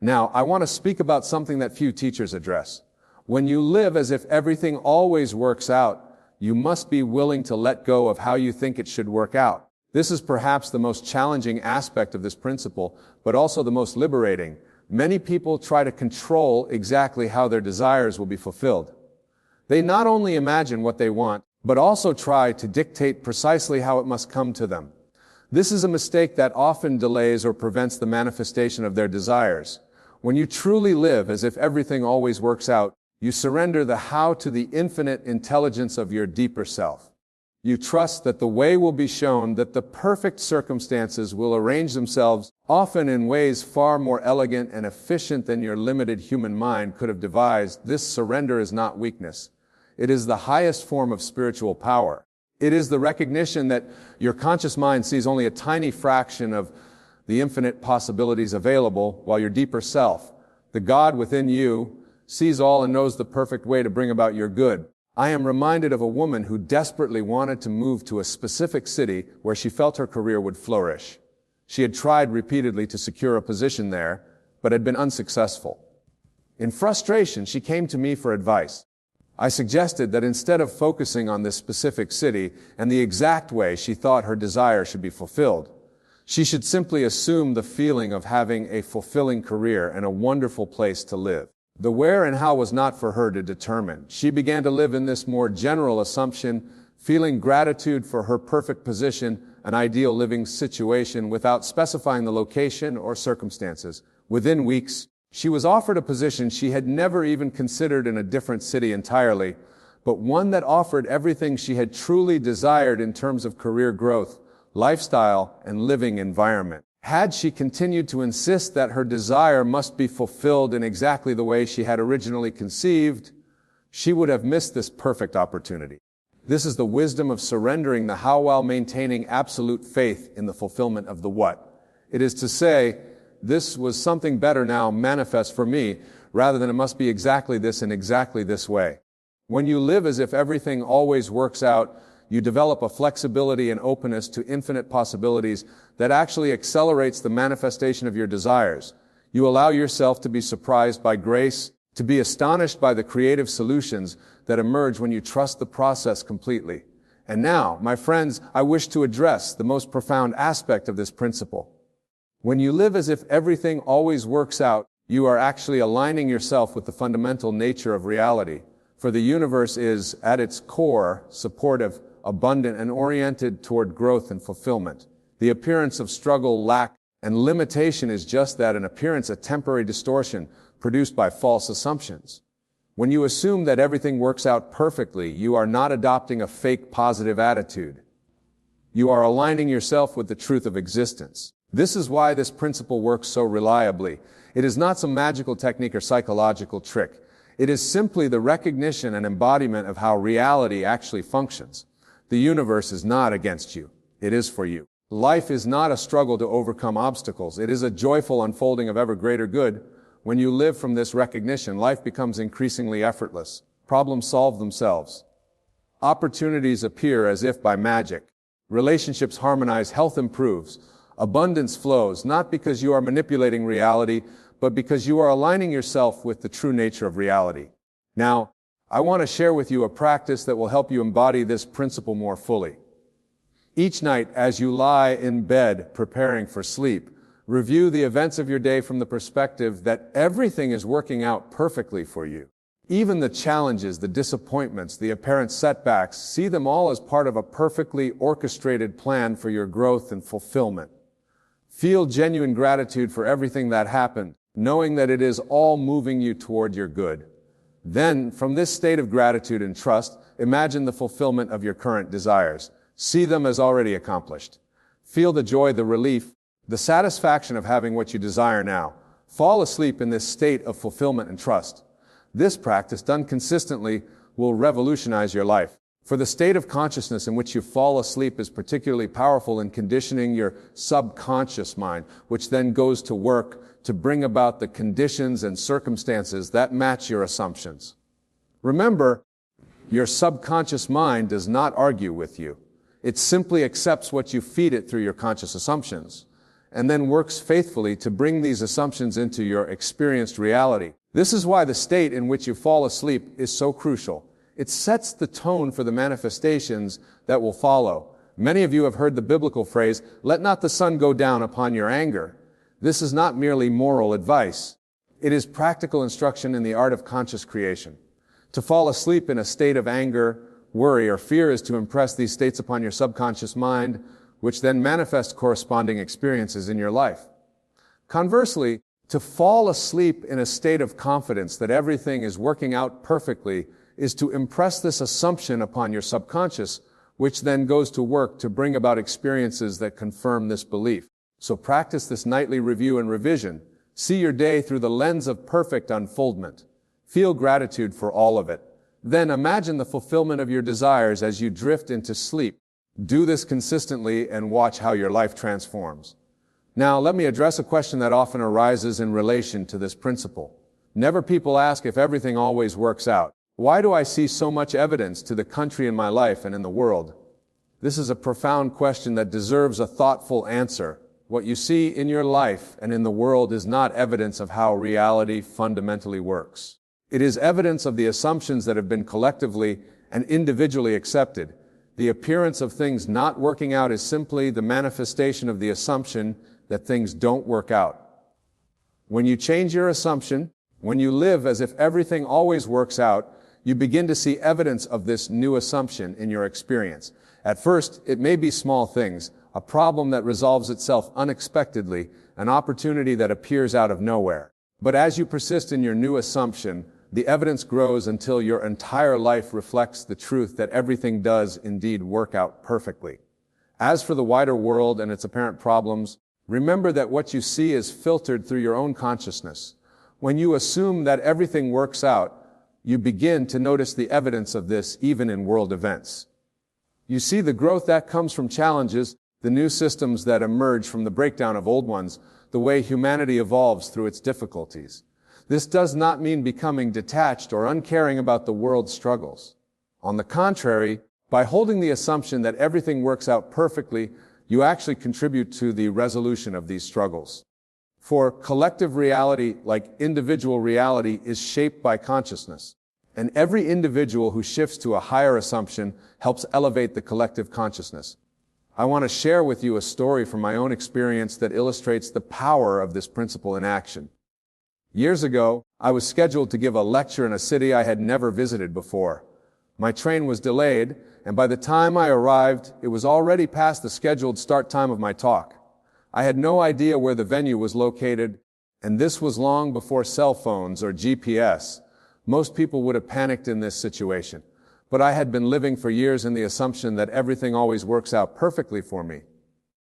Now, I want to speak about something that few teachers address. When you live as if everything always works out, you must be willing to let go of how you think it should work out. This is perhaps the most challenging aspect of this principle, but also the most liberating. Many people try to control exactly how their desires will be fulfilled. They not only imagine what they want, but also try to dictate precisely how it must come to them. This is a mistake that often delays or prevents the manifestation of their desires. When you truly live as if everything always works out, you surrender the how to the infinite intelligence of your deeper self. You trust that the way will be shown, that the perfect circumstances will arrange themselves, often in ways far more elegant and efficient than your limited human mind could have devised. This surrender is not weakness. It is the highest form of spiritual power. It is the recognition that your conscious mind sees only a tiny fraction of the infinite possibilities available, while your deeper self, the God within you, sees all and knows the perfect way to bring about your good. I am reminded of a woman who desperately wanted to move to a specific city where she felt her career would flourish. She had tried repeatedly to secure a position there, but had been unsuccessful. In frustration, she came to me for advice. I suggested that instead of focusing on this specific city and the exact way she thought her desire should be fulfilled, she should simply assume the feeling of having a fulfilling career and a wonderful place to live. The where and how was not for her to determine. She began to live in this more general assumption, feeling gratitude for her perfect position, an ideal living situation, without specifying the location or circumstances. Within weeks, she was offered a position she had never even considered in a different city entirely, but one that offered everything she had truly desired in terms of career growth, lifestyle, and living environment. Had she continued to insist that her desire must be fulfilled in exactly the way she had originally conceived, she would have missed this perfect opportunity. This is the wisdom of surrendering the how while maintaining absolute faith in the fulfillment of the what. It is to say, this was something better now manifest for me, rather than it must be exactly this in exactly this way. When you live as if everything always works out, you develop a flexibility and openness to infinite possibilities that actually accelerates the manifestation of your desires. You allow yourself to be surprised by grace, to be astonished by the creative solutions that emerge when you trust the process completely. And now, my friends, I wish to address the most profound aspect of this principle. When you live as if everything always works out, you are actually aligning yourself with the fundamental nature of reality. For the universe is, at its core, supportive, abundant, and oriented toward growth and fulfillment. The appearance of struggle, lack, and limitation is just that, an appearance, a temporary distortion produced by false assumptions. When you assume that everything works out perfectly, you are not adopting a fake positive attitude. You are aligning yourself with the truth of existence. This is why this principle works so reliably. It is not some magical technique or psychological trick. It is simply the recognition and embodiment of how reality actually functions. The universe is not against you. It is for you. Life is not a struggle to overcome obstacles. It is a joyful unfolding of ever greater good. When you live from this recognition, life becomes increasingly effortless. Problems solve themselves. Opportunities appear as if by magic. Relationships harmonize, health improves. Abundance flows, not because you are manipulating reality, but because you are aligning yourself with the true nature of reality. Now, I want to share with you a practice that will help you embody this principle more fully. Each night, as you lie in bed preparing for sleep, review the events of your day from the perspective that everything is working out perfectly for you. Even the challenges, the disappointments, the apparent setbacks, see them all as part of a perfectly orchestrated plan for your growth and fulfillment. Feel genuine gratitude for everything that happened, knowing that it is all moving you toward your good. Then, from this state of gratitude and trust, imagine the fulfillment of your current desires. See them as already accomplished. Feel the joy, the relief, the satisfaction of having what you desire now. Fall asleep in this state of fulfillment and trust. This practice, done consistently, will revolutionize your life. For the state of consciousness in which you fall asleep is particularly powerful in conditioning your subconscious mind, which then goes to work to bring about the conditions and circumstances that match your assumptions. Remember, your subconscious mind does not argue with you. It simply accepts what you feed it through your conscious assumptions, and then works faithfully to bring these assumptions into your experienced reality. This is why the state in which you fall asleep is so crucial. It sets the tone for the manifestations that will follow. Many of you have heard the biblical phrase, "Let not the sun go down upon your anger." This is not merely moral advice. It is practical instruction in the art of conscious creation. To fall asleep in a state of anger, worry, or fear is to impress these states upon your subconscious mind, which then manifests corresponding experiences in your life. Conversely, to fall asleep in a state of confidence that everything is working out perfectly is to impress this assumption upon your subconscious, which then goes to work to bring about experiences that confirm this belief. So practice this nightly review and revision. See your day through the lens of perfect unfoldment. Feel gratitude for all of it. Then imagine the fulfillment of your desires as you drift into sleep. Do this consistently and watch how your life transforms. Now, let me address a question that often arises in relation to this principle. Never people ask if everything always works out. Why do I see so much evidence to the contrary in my life and in the world? This is a profound question that deserves a thoughtful answer. What you see in your life and in the world is not evidence of how reality fundamentally works. It is evidence of the assumptions that have been collectively and individually accepted. The appearance of things not working out is simply the manifestation of the assumption that things don't work out. When you change your assumption, when you live as if everything always works out, you begin to see evidence of this new assumption in your experience. At first, it may be small things, a problem that resolves itself unexpectedly, an opportunity that appears out of nowhere. But as you persist in your new assumption, the evidence grows until your entire life reflects the truth that everything does indeed work out perfectly. As for the wider world and its apparent problems, remember that what you see is filtered through your own consciousness. When you assume that everything works out, you begin to notice the evidence of this even in world events. You see the growth that comes from challenges, the new systems that emerge from the breakdown of old ones, the way humanity evolves through its difficulties. This does not mean becoming detached or uncaring about the world's struggles. On the contrary, by holding the assumption that everything works out perfectly, you actually contribute to the resolution of these struggles. For collective reality, like individual reality, is shaped by consciousness. And every individual who shifts to a higher assumption helps elevate the collective consciousness. I want to share with you a story from my own experience that illustrates the power of this principle in action. Years ago, I was scheduled to give a lecture in a city I had never visited before. My train was delayed, and by the time I arrived, it was already past the scheduled start time of my talk. I had no idea where the venue was located, and this was long before cell phones or GPS. Most people would have panicked in this situation. But I had been living for years in the assumption that everything always works out perfectly for me.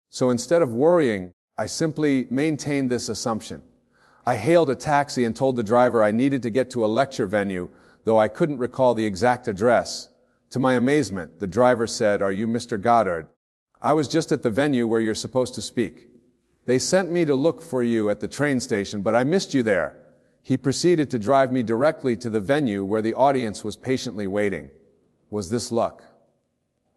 So instead of worrying, I simply maintained this assumption. I hailed a taxi and told the driver I needed to get to a lecture venue, though I couldn't recall the exact address. To my amazement, the driver said, "Are you Mr. Goddard? I was just at the venue where you're supposed to speak. They sent me to look for you at the train station, but I missed you there." He proceeded to drive me directly to the venue where the audience was patiently waiting. Was this luck?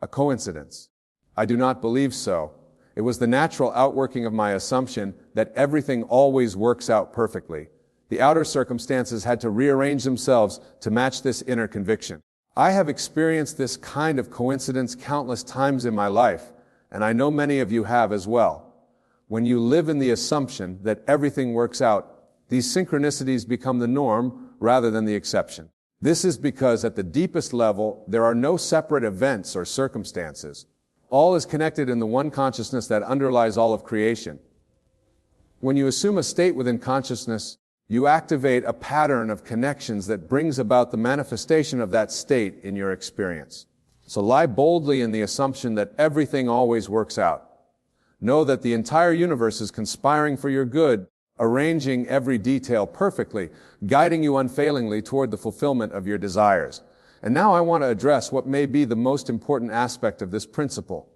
A coincidence? I do not believe so. It was the natural outworking of my assumption that everything always works out perfectly. The outer circumstances had to rearrange themselves to match this inner conviction. I have experienced this kind of coincidence countless times in my life, and I know many of you have as well. When you live in the assumption that everything works out, these synchronicities become the norm rather than the exception. This is because at the deepest level, there are no separate events or circumstances. All is connected in the one consciousness that underlies all of creation. When you assume a state within consciousness, you activate a pattern of connections that brings about the manifestation of that state in your experience. So lie boldly in the assumption that everything always works out. Know that the entire universe is conspiring for your good, arranging every detail perfectly, guiding you unfailingly toward the fulfillment of your desires. And now I want to address what may be the most important aspect of this principle.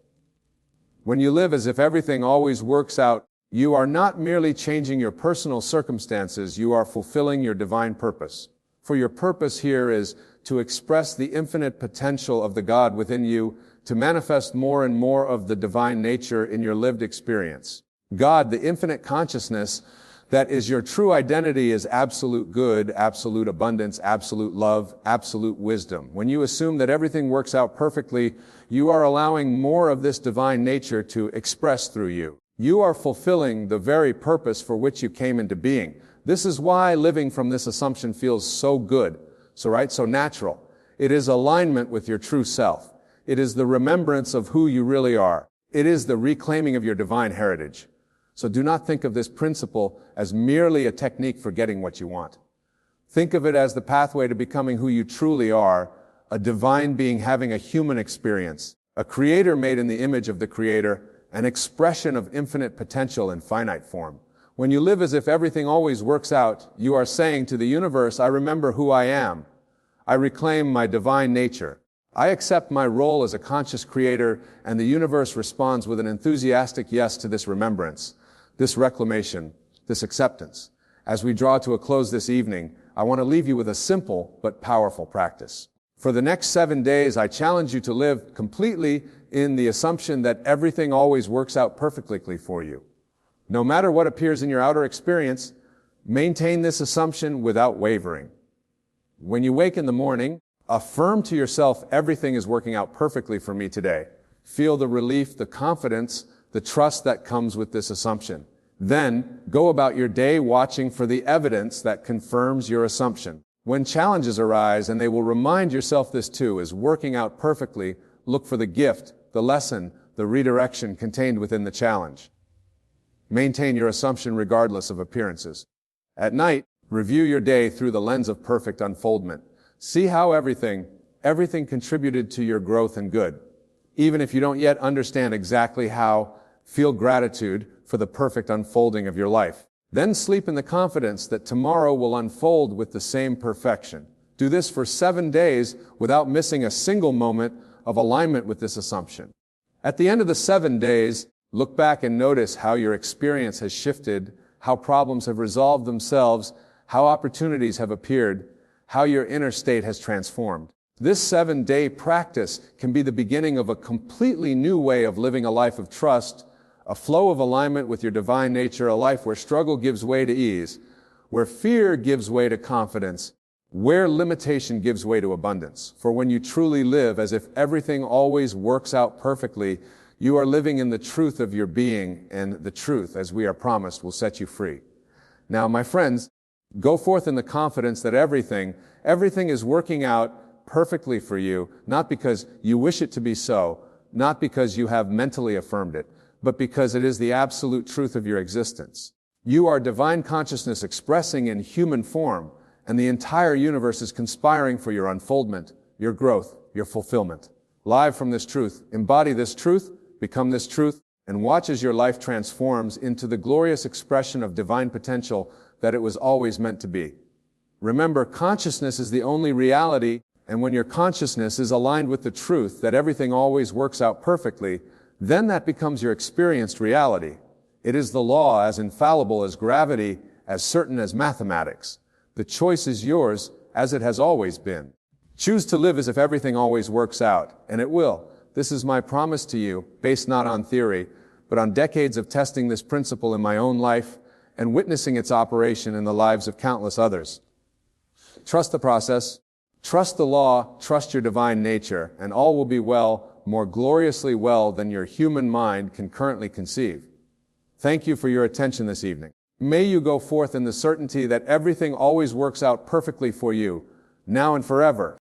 When you live as if everything always works out, you are not merely changing your personal circumstances, you are fulfilling your divine purpose. For your purpose here is to express the infinite potential of the God within you, to manifest more and more of the divine nature in your lived experience. God, the infinite consciousness that is your true identity, is absolute good, absolute abundance, absolute love, absolute wisdom. When you assume that everything works out perfectly, you are allowing more of this divine nature to express through you. You are fulfilling the very purpose for which you came into being. This is why living from this assumption feels so good, so natural. It is alignment with your true self. It is the remembrance of who you really are. It is the reclaiming of your divine heritage. So do not think of this principle as merely a technique for getting what you want. Think of it as the pathway to becoming who you truly are, a divine being having a human experience, a creator made in the image of the creator, an expression of infinite potential in finite form. When you live as if everything always works out, you are saying to the universe, I remember who I am. I reclaim my divine nature. I accept my role as a conscious creator, and the universe responds with an enthusiastic yes to this remembrance, this reclamation, this acceptance. As we draw to a close this evening, I want to leave you with a simple but powerful practice. For the next 7 days, I challenge you to live completely in the assumption that everything always works out perfectly for you. No matter what appears in your outer experience, maintain this assumption without wavering. When you wake in the morning, affirm to yourself, everything is working out perfectly for me today. Feel the relief, the confidence, the trust that comes with this assumption. Then, go about your day watching for the evidence that confirms your assumption. When challenges arise, and they will remind yourself this too, is working out perfectly, look for the gift, the lesson, the redirection contained within the challenge. Maintain your assumption regardless of appearances. At night, review your day through the lens of perfect unfoldment. See how everything contributed to your growth and good. Even if you don't yet understand exactly how, feel gratitude for the perfect unfolding of your life. Then sleep in the confidence that tomorrow will unfold with the same perfection. Do this for 7 days without missing a single moment of alignment with this assumption. At the end of the 7 days, look back and notice how your experience has shifted, how problems have resolved themselves, how opportunities have appeared, how your inner state has transformed. This 7-day practice can be the beginning of a completely new way of living a life of trust, a flow of alignment with your divine nature, a life where struggle gives way to ease, where fear gives way to confidence, where limitation gives way to abundance. For when you truly live as if everything always works out perfectly, you are living in the truth of your being, and the truth, as we are promised, will set you free. Now, my friends, go forth in the confidence that everything is working out perfectly for you, not because you wish it to be so, not because you have mentally affirmed it, but because it is the absolute truth of your existence. You are divine consciousness expressing in human form, and the entire universe is conspiring for your unfoldment, your growth, your fulfillment. Live from this truth, embody this truth, become this truth, and watch as your life transforms into the glorious expression of divine potential that it was always meant to be. Remember, consciousness is the only reality, and when your consciousness is aligned with the truth that everything always works out perfectly, then that becomes your experienced reality. It is the law as infallible as gravity, as certain as mathematics. The choice is yours, as it has always been. Choose to live as if everything always works out, and it will. This is my promise to you, based not on theory, but on decades of testing this principle in my own life and witnessing its operation in the lives of countless others. Trust the process, trust the law, trust your divine nature, and all will be well, more gloriously well than your human mind can currently conceive. Thank you for your attention this evening. May you go forth in the certainty that everything always works out perfectly for you, now and forever.